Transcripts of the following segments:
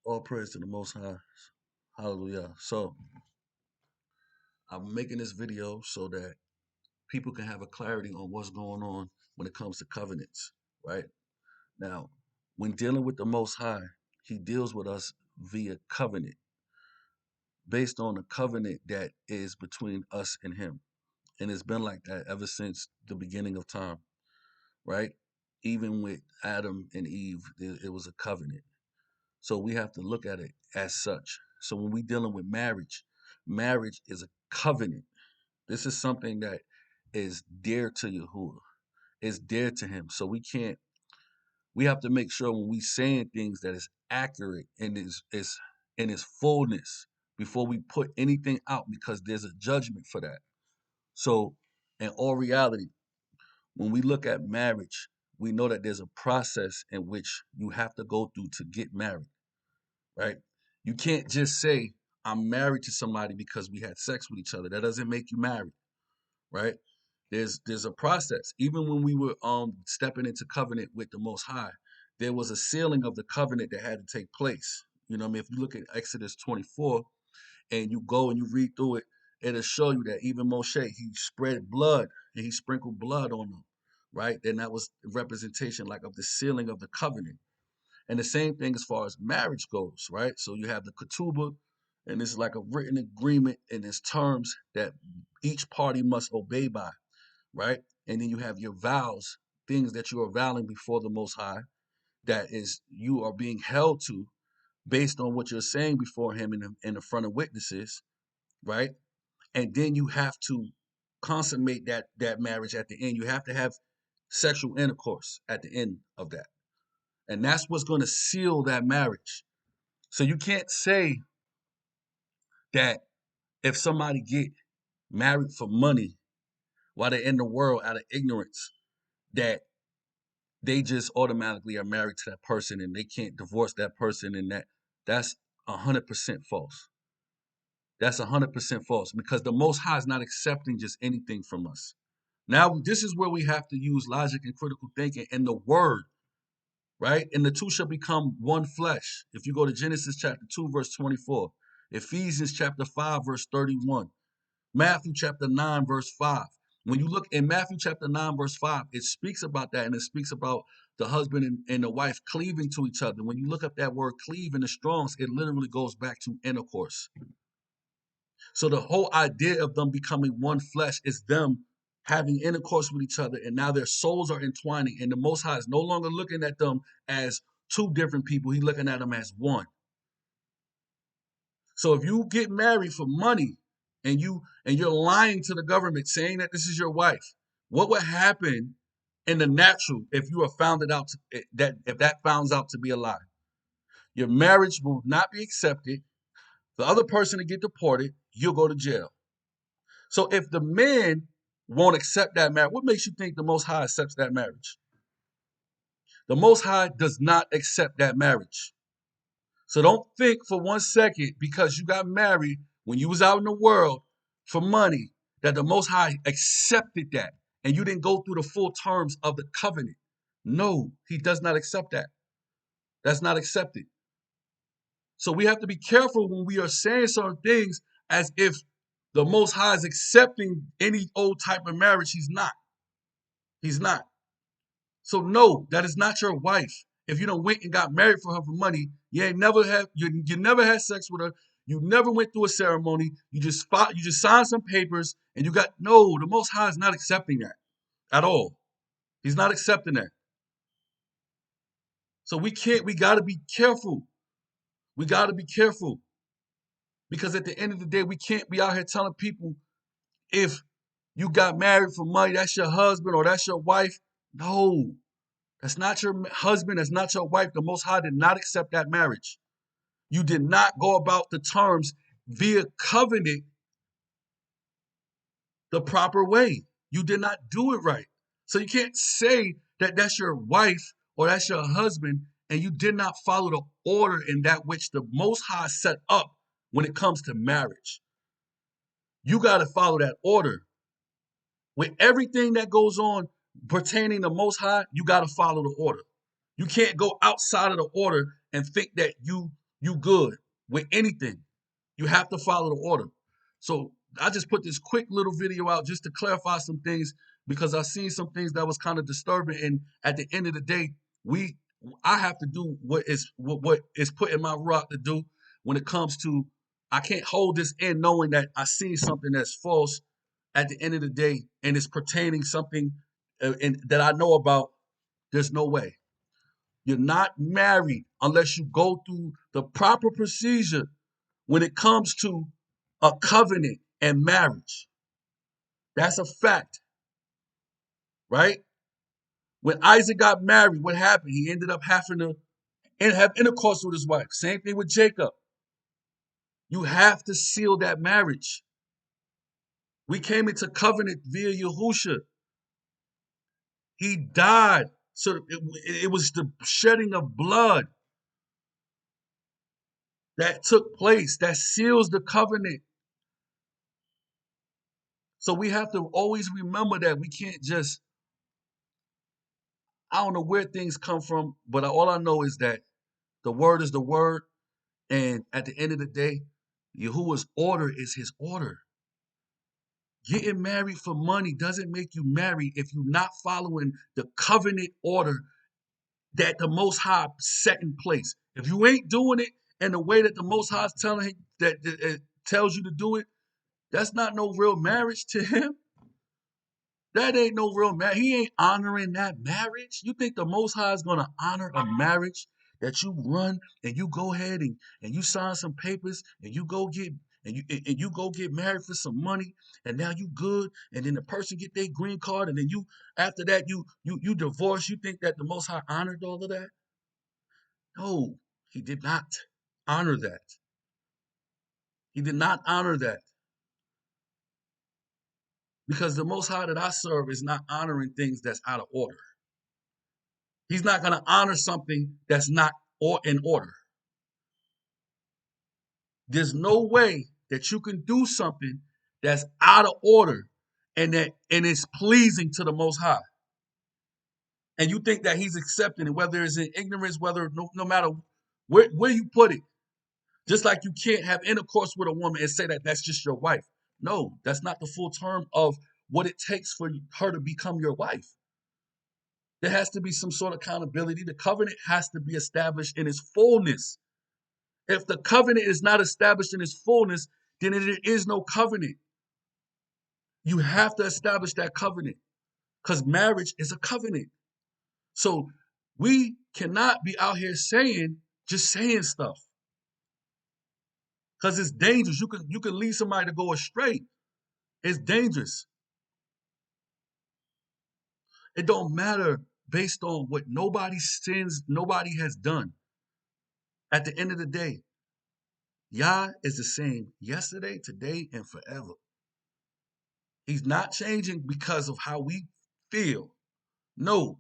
All praise to the Most High. Hallelujah. So I'm making this video so that people can have a clarity on what's going on when it comes to covenants, right? Now, when dealing with the Most High, He deals with us via covenant, based on a covenant that is between us and Him. And it's been like that ever since the beginning of time, right? Even with Adam and Eve, it was a covenant. So we have to look at it as such. So when we dealing with marriage, marriage is a covenant. This is something that is dear to Yahuwah. It's dear to him. So we have to make sure when we saying things that is accurate and is in its fullness before we put anything out, because there's a judgment for that. So in all reality, when we look at marriage, we know that there's a process in which you have to go through to get married, right? You can't just say, I'm married to somebody because we had sex with each other. That doesn't make you married, right? There's a process. Even when we were stepping into covenant with the Most High, there was a sealing of the covenant that had to take place. You know what I mean? If you look at Exodus 24 and you go and you read through it, it'll show you that even Moshe, he spread blood and he sprinkled blood on them, right? And that was representation like of the sealing of the covenant. And the same thing as far as marriage goes, right? So you have the ketubah, and it's like a written agreement in its terms that each party must obey by, right? And then you have your vows, things that you are vowing before the Most High, that is you are being held to based on what you're saying before Him in the front of witnesses, right? And then you have to consummate that marriage at the end. You have to have sexual intercourse at the end of that, and that's what's going to seal that marriage. So you can't say that if somebody get married for money while they're in the world out of ignorance, that they just automatically are married to that person and they can't divorce that person, and that's 100% false. That's 100% false, because the Most High is not accepting just anything from us. Now, this is where we have to use logic and critical thinking and the word, right? And the two shall become one flesh. If you go to Genesis chapter 2, verse 24, Ephesians chapter 5, verse 31, Matthew chapter 9, verse 5. When you look in Matthew chapter 9, verse 5, it speaks about that, and it speaks about the husband and the wife cleaving to each other. When you look up that word cleave in the Strongs, it literally goes back to intercourse. So the whole idea of them becoming one flesh is them having intercourse with each other, and now their souls are entwining, and the Most High is no longer looking at them as two different people. He's looking at them as one. So if you get married for money and you're lying to the government saying that this is your wife, what would happen in the natural if you are found it out that if that founds out to be a lie? Your marriage will not be accepted. The other person to get deported, you'll go to jail. So if the man won't accept that marriage, what makes you think the Most High accepts that marriage? The Most High does not accept that marriage. So don't think for 1 second because you got married when you was out in the world for money that the Most High accepted that and you didn't go through the full terms of the covenant. No, He does not accept that. That's not accepted. So we have to be careful when we are saying certain things as if the Most High is accepting any old type of marriage. He's not. He's not. So no, that is not your wife. If you don't went and got married for her for money, you never had sex with her. You never went through a ceremony. You just signed some papers and you got no. The Most High is not accepting that at all. He's not accepting that. So we can't. We got to be careful. We got to be careful because at the end of the day, we can't be out here telling people if you got married for money, that's your husband or that's your wife. No, that's not your husband. That's not your wife. The Most High did not accept that marriage. You did not go about the terms via covenant the proper way. You did not do it right. So you can't say that that's your wife or that's your husband and you did not follow the order in that which the Most High set up when it comes to marriage. You got to follow that order. With everything that goes on pertaining to Most High, you got to follow the order. You can't go outside of the order and think that you you good with anything. You have to follow the order. So I just put this quick little video out just to clarify some things because I seen some things that was kind of disturbing. And at the end of the day, we I have to do what is put in my rock to do when it comes to I can't hold this in knowing that I seen something that's false at the end of the day and it's pertaining something and that I know about. There's no way. You're not married unless you go through the proper procedure when it comes to a covenant and marriage. That's a fact, right? When Isaac got married, what happened? He ended up having to have intercourse with his wife. Same thing with Jacob. You have to seal that marriage. We came into covenant via Yahusha. He died. So it was the shedding of blood that took place that seals the covenant. So we have to always remember that we can't just, I don't know where things come from, but all I know is that the word is the word. And at the end of the day, Yahuwah's order is his order. Getting married for money doesn't make you married if you're not following the covenant order that the Most High set in place. If you ain't doing it in the way that the Most High is telling that it tells you to do it, that's not no real marriage to him. That ain't no real marriage. He ain't honoring that marriage. You think the Most High is gonna honor a marriage that you run and you go ahead and you sign some papers and you go get and you go get married for some money and now you good and then the person get their green card and then you after that you divorce. You think that the Most High honored all of that? No, he did not honor that. He did not honor that because the Most High that I serve is not honoring things that's out of order. He's not going to honor something that's not in order. There's no way that you can do something that's out of order and it's pleasing to the Most High. And you think that he's accepting it, whether it's in ignorance, whether no matter where you put it. Just like you can't have intercourse with a woman and say that that's just your wife. No, that's not the full term of what it takes for her to become your wife. There has to be some sort of accountability. The covenant has to be established in its fullness. If the covenant is not established in its fullness, then it is no covenant. You have to establish that covenant because marriage is a covenant. So we cannot be out here just saying stuff because it's dangerous. You can lead somebody to go astray. It's dangerous. It don't matter based on what nobody's sins, nobody has done. At the end of the day, Yah is the same yesterday, today, and forever. He's not changing because of how we feel. No.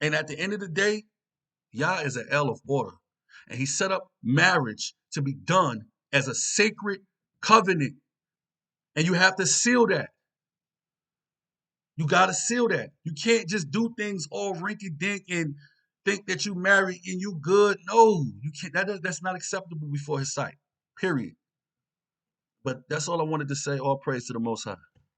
And at the end of the day, Yah is an L of order. And he set up marriage to be done as a sacred covenant. And you have to seal that. You got to seal that. You can't just do things all rinky dink and think that you married and you good. No, you can't. That's not acceptable before his sight. Period. But that's all I wanted to say. All praise to the Most High.